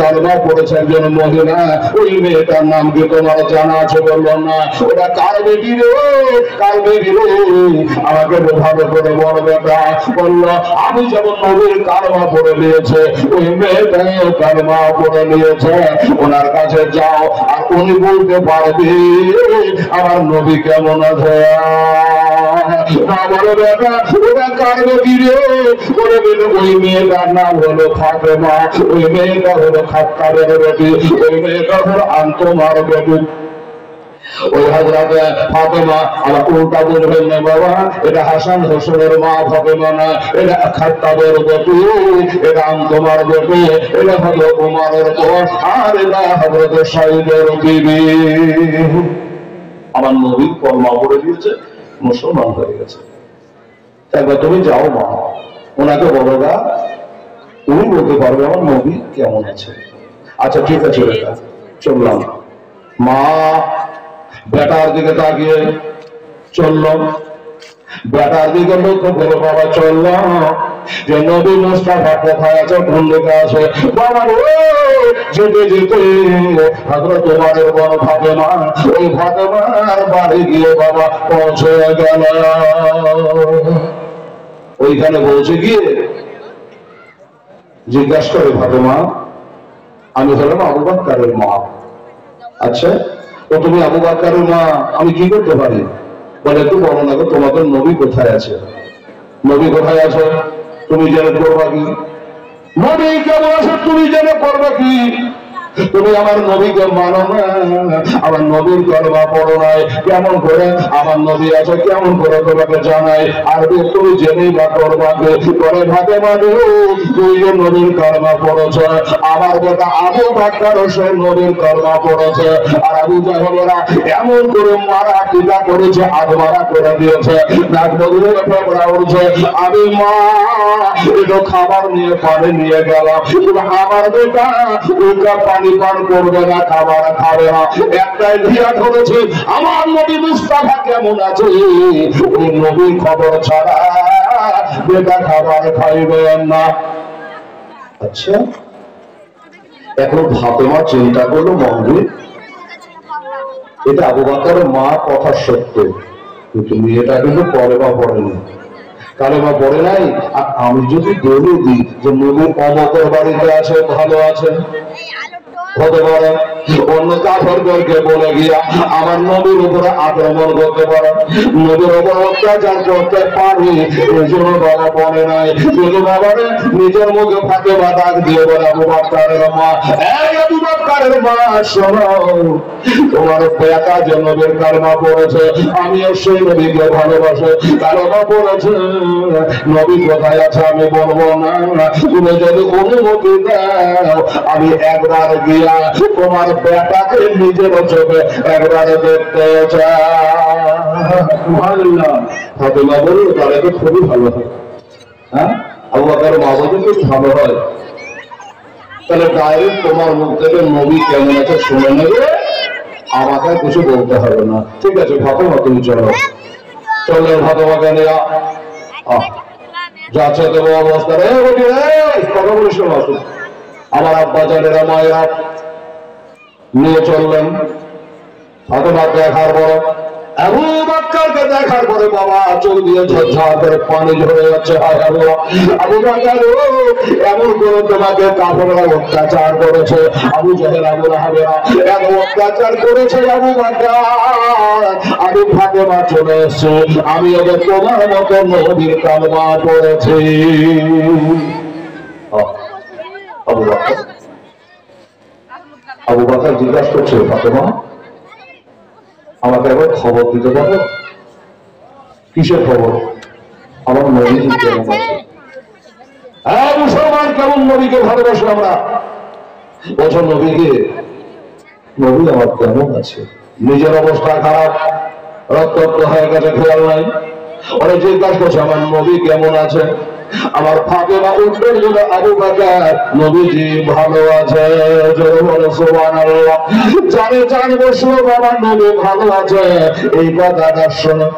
কালমা পড়েছে একজন মহিলা, ওই মেয়েটার নাম কি তোমার জানা আছে? বললো না। ওটা কার বেটি রে? কার বেটি রে? আমাকে ভালো করে বলবে। বললো আমি যেমন নবীর কালমা পড়ে নিয়েছে, ওই মেয়েটাও কালমা পড়ে নিয়েছে। ওনার কাছে যাও, আর উনি বলতে পারবে আমার নবী কেমন আছে। বলো বেটা ওটা কার বেটি রে? ওই মেয়েটার নাম হলো ফাতেমা, ওই মেয়েটা হলো খাত্তাবের বেটি, ওই মেয়েটা হলো আন্তমার বেটি। ওই হযরত ফাতেমা, আমার উল্টা বলবেন না বাবা, এটা হাসান হোসেনের মা ফাতেমা না, এটা খাত্তাবের বেটি, এটা আন্তমার বেটি, এটা হলো উমরের বোন, আর এটা হযরত সাইদের বিবি। আমার নবীর কলমা পড়ে দিয়েছে, মুসলমান হয়ে গেছে। একবার তুমি যাও মা, ওনাকে বলো না, উনি বলতে পারবে আমার নবী কেমন আছে। আচ্ছা ঠিক আছে বেটা, চললাম। মা বেটার দিকে তাকিয়ে চলল, বেটার দিকে লক্ষ্য করে বাবা চলল যে নবী মুস্তাফা কোথায় আছে, কোন দিকে আছে। বাবা যেতে যেতে হযরত ওমরের বড় ফাতেমা, ওই ফাতেমার বাড়ি গিয়ে বাবা পৌঁছে গেল। ওইখানে পৌঁছে গিয়ে জিজ্ঞাসা করে ফাতেমা, আমি হলাম আবু বকরের মা। আচ্ছা তো তুমি আবু বকরের মা, আমি কি করতে পারি? বলে একটু বলো না গো, তোমাদের নবী কোথায় আছে? নবী কোথায় আছে তুমি জেনে করবা কি? নবী কেমন আছে তুমি জেনে করবা কি? তুমি আমার নবীকে মানো না, আমার নবীর কলমা পড়ো নাই, কেমন করে আমার নবী আছে কেমন করে তোমাকে জানাই, আর তুমি জেনেই বা করবা কি করে? ভাতে মানো তুই যে নবীর কলমা পড়েছে, আমার বেটা আবু বকর সে নবীর কলমা পড়েছে, আর আবু জাহেলেরা এমন করে মারা পিটা করেছে, আধমারা করে দিয়েছে, নাক বদলে ফেপড়া উঠছে। আমি মা একটু খাবার নিয়ে পানি নিয়ে গেলাম, আমার বেটা ওটা পানি পান করবে না, খাবার খাবে না, একটাই ধিয়া ধরেছে আমার নবী মুস্তাফা কেমন আছে, ওই নবীর খবর ছাড়া বেটা খাবার খাইবে না। আচ্ছা এখন ফাতেমা চিন্তা করলো, মন্দির এটা আবু বকরের মা কথা সত্য, কিন্তু মেয়েটা কিন্তু কলেমা পড়েনি, কালেমা পড়ে নাই। আর আমি যদি বলে দিই যে নবীর অমকের বাড়িতে আছে, ভালো আছে, হতে পারে অন্য কাফেরদেরকে বলে গিয়া আমার নবীর উপরে আক্রমণ করতে পারে, নবীর উপর অত্যাচার করতে পারি, এই জন্য বাবা বলে নাই। যদি বাবারে নিজের মুখে ফাতেমা ডাক দিয়ে বলে, আবু বকরের মা, এই আবু বকরের মা শোনো, তোমার বেটা যে নবীর কালেমা পড়েছে, আমিও সেই নবীকে ভালোবাসে, কালেমা পড়েছে, নবী কোথায় আছে আমি বলবো না, তুমি যদি অনুমতি দাও আমি একবার গিয়া তোমার বেটাকে নিজের চোখে একবারে দেখতে চাই। ফাতেমা বলল তাহলে তো খুবই ভালো হয়। হ্যাঁ আবু বকর মা বলতে খুব ভালো হয়, তাহলে ডাইরেক্ট তোমার মুখ থেকে নবী কেমন আছে শুনে নেবে, আমাকে কিছু বলতে হবে না। ঠিক আছে ফাতেমা তুমি চলো। চললেন ফাতেমাকে নিয়ে, যাচ্ছে তোমার অবস্থা রে কথা বলিস না, আমার আব্বা জানেরা মায়েরা নিয়ে চললেন। ফাতেমা দেখার পর, আবু বকরকে দেখার পরে বাবা চোখ দিয়ে ঝরঝর করে পানি ঝরে যাচ্ছে। আবু বকর এমন করে তোমাকে কাফেররা অত্যাচার করেছে, আবু জাহেল আবু লাহাবেরা এত অত্যাচার করেছে আবু বকর, আমি ফাতেমা চলে এসেছি, আমি ওদের তোমার মতো নবীর কালেমা পড়েছি। আবু বকর জিজ্ঞাসা করছে, ফাতেমা আমাকে একবার খবর দিতে পারো? কিসের খবর? আমার নবী কেমন আছে। হ্যাঁ মুসলমান কেমন নবীকে ভালোবাসি আমরা, বছর নবীকে, নবী আমার কেমন আছে, নিজের অবস্থা খারাপ, রক্তাক্ত হয়ে গেছে, খেয়াল নাই, অনেক জিজ্ঞাসা করছে আমার নবী কেমন আছে। আমার ফাতেমা উত্তর দিল, আবু বকর নবীজি ভালো আছে। জোরে বলো সুবহানাল্লাহ। জানে জানবো শুনো বাবা নবী ভালো আছে, এই কথাটা শোনো।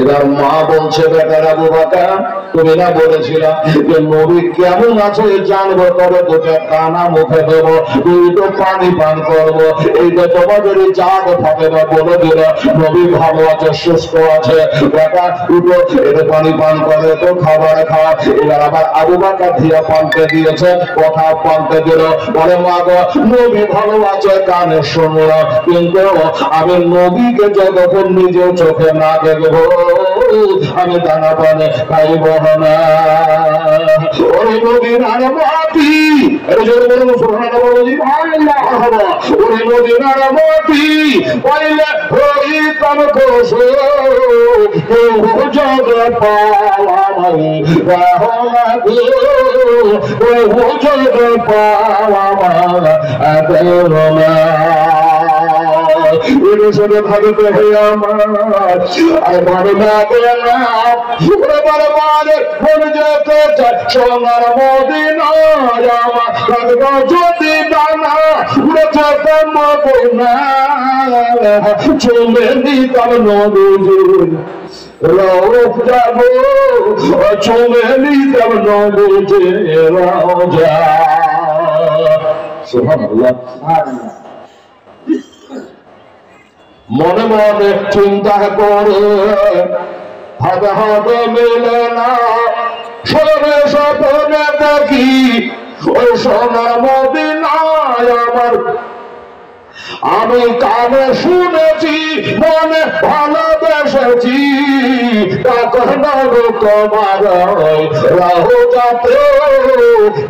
এবার মা বলছে, বেটার আবু বকর, তুমি না বলেছিলা যে নবী কেমন আছে জানবো, তবে দুটো কানা মুখে দেবো, তুই তো পানি পান করবো। এই যে তোমাদের জাগ ফাতেমা বলে দিল নবী ভালো আছে, সুস্থ আছে, বেটা উঠো, এটা পানি পান করে তো খাবার খাও। এবার আবার আবু বকর দিয়া পাল্টে দিয়েছে, কথা পাল্টে দিল, বলে মা গো নবী ভালো আছে কানে শুনলো, কিন্তু আমি নবীকে যতক্ষণ নিজের চোখে না দেখবো আমি দানা পানে খাইব না। ওরে মদিনার মাটি, এটা যদি বলুন সুবহানাল্লাহ বলি আল্লাহ হবা, ওরে মদিনার মাটি পাইলে হইতাম খুশি, কেউ জগে পাওয়া নাই রহমা গো, কেউ জগে পাওয়া না। এসবে ভাবিতে হয়ে আমার আর ভালো লাগে না, বারে মনে যেতে চায় সোনার মদিনায় আমার, লাগবে যদি ডানা উড়ে যেতাম মদিনা, চলে নিতাম নদীর রওজ যাবো, চলে নিতাম নদীর রওজা। সুবহানাল্লাহ। মনে মনে চিন্তা করে হাতে হাতে মেলে না, সরে স্বপ্নে দেখি ওই সোনার মদিনায় আমার, আমি কানে শুনেছি মনে ভালোবেসেছি, কখনো তোমার রওজাতে,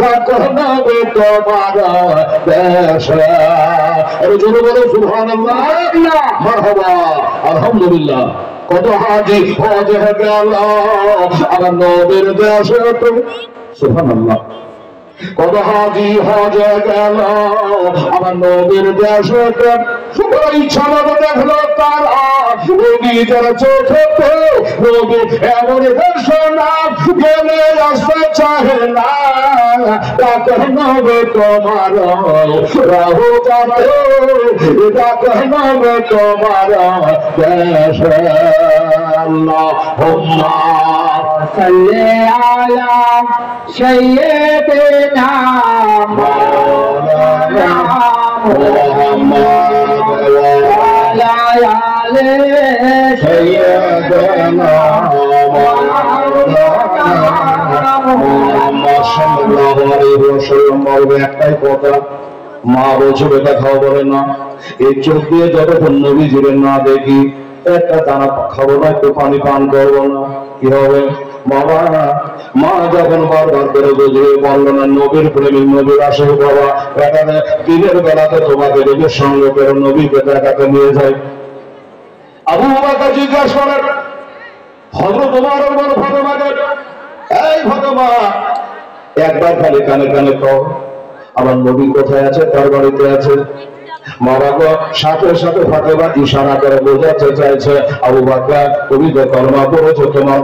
কখনো তোমার দেশে। আরে জোরে বলো সুবহানাল্লাহ, মারহাবা, আলহামদুলিল্লাহ। কত হাজি হজে গেল আমার নবীর দেশে, সুবহানাল্লাহ। কত হাজি হজে গেল আমার নবীর দেশে, ইচ্ছা মতো দেখলো তারা নিজের চোখে, নবী এমন ঘোষণা গেলে আসতে চাহে না, নবে তোমার রওজাতে, নবে তোমার দেশে। আল্লাহুম্মা সাল্লি আলা সাইয়্যিদিনা মাওলানা মুহাম্মদ ওয়া আলা আলি সাইয়্যিদিনা মাওলানা মুহাম্মদ সাল্লাল্লাহু আলাইহি ওয়াসাল্লাম। বলবে একটাই কথা, মা বলছে বেটা খাওয়া বলে না, এই চোখ দিয়ে যতক্ষণ নবীজির না দেখি একটা দানা খাবো না, একটু পানি পান করবো না, কি হবে? বাবা মা যখন বারবার করে বুঝিয়ে বললো না নবীর প্রেমিক, নবীর আশেক বাবা, এখানে দিনের বেলাতে তোমাকে নিজের সঙ্গে করে নবীকে দেখাতে নিয়ে যায়। আবু বকর জিজ্ঞাসা করেন হযরত ওমর বল ফাতেমাকে, এই ফাতেমা একবার খালি কানে কানে কও আমার নবী কোথায় আছে, তার বাড়িতে আছে। মা বাবা সাথে সাথে ফাতেমা ইশারা করে বোঝাতে চাইছে আবু বকর তুমি যে কলমা পড়েছো তোমার